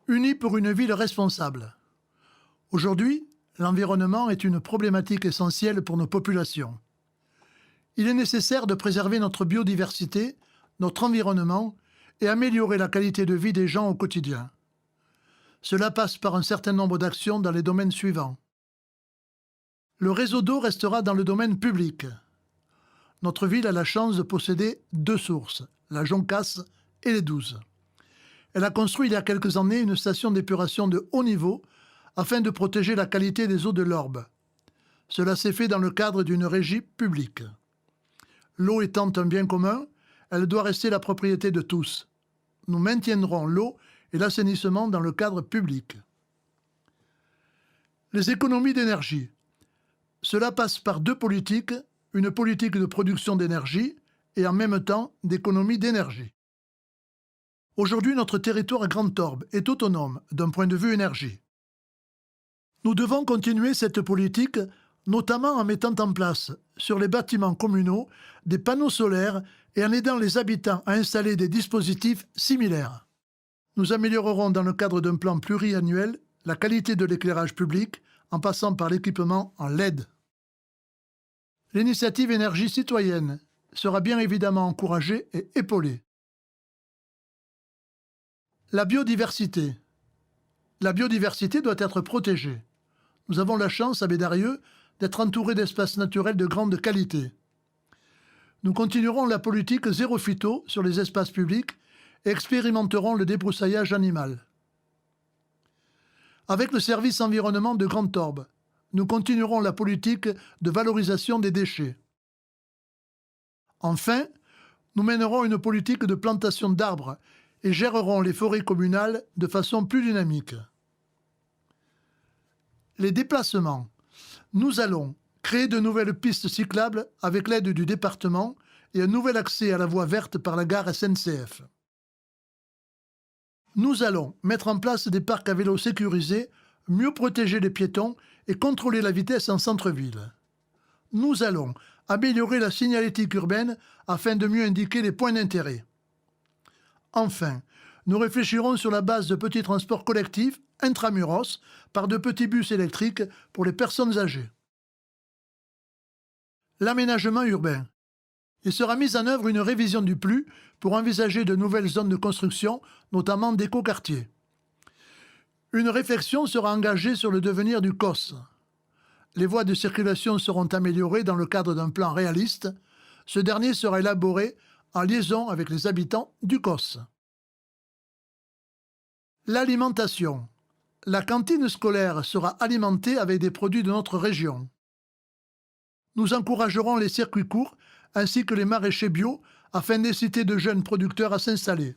Unis pour une ville responsable. Aujourd'hui, l'environnement est une problématique essentielle pour nos populations. Il est nécessaire de préserver notre biodiversité, notre environnement et améliorer la qualité de vie des gens au quotidien. Cela passe par un certain nombre d'actions dans les domaines suivants. Le réseau d'eau restera dans le domaine public. Notre ville a la chance de posséder 2 sources, la Joncas et les Douzes. Elle a construit il y a quelques années une station d'épuration de haut niveau afin de protéger la qualité des eaux de l'Orbe. Cela s'est fait dans le cadre d'une régie publique. L'eau étant un bien commun, elle doit rester la propriété de tous. Nous maintiendrons l'eau et l'assainissement dans le cadre public. Les économies d'énergie. Cela passe par 2 politiques, une politique de production d'énergie et en même temps d'économie d'énergie. Aujourd'hui, notre territoire Grand Orbe est autonome d'un point de vue énergie. Nous devons continuer cette politique, notamment en mettant en place, sur les bâtiments communaux, des panneaux solaires et en aidant les habitants à installer des dispositifs similaires. Nous améliorerons dans le cadre d'un plan pluriannuel la qualité de l'éclairage public en passant par l'équipement en LED. L'initiative énergie citoyenne sera bien évidemment encouragée et épaulée. La biodiversité. La biodiversité doit être protégée. Nous avons la chance, à Bédarieux, d'être entourés d'espaces naturels de grande qualité. Nous continuerons la politique zéro phyto sur les espaces publics et expérimenterons le débroussaillage animal. Avec le service environnement de Grand Orbe, nous continuerons la politique de valorisation des déchets. Enfin, nous mènerons une politique de plantation d'arbres et géreront les forêts communales de façon plus dynamique. Les déplacements. Nous allons créer de nouvelles pistes cyclables avec l'aide du département et un nouvel accès à la voie verte par la gare SNCF. Nous allons mettre en place des parcs à vélos sécurisés, mieux protéger les piétons et contrôler la vitesse en centre-ville. Nous allons améliorer la signalétique urbaine afin de mieux indiquer les points d'intérêt. Enfin, nous réfléchirons sur la base de petits transports collectifs, intramuros, par de petits bus électriques pour les personnes âgées. L'aménagement urbain. Il sera mis en œuvre une révision du PLU pour envisager de nouvelles zones de construction, notamment d'écoquartiers. Une réflexion sera engagée sur le devenir du COS. Les voies de circulation seront améliorées dans le cadre d'un plan réaliste. Ce dernier sera élaboré en liaison avec les habitants du COS. L'alimentation. La cantine scolaire sera alimentée avec des produits de notre région. Nous encouragerons les circuits courts ainsi que les maraîchers bio afin d'inciter de jeunes producteurs à s'installer.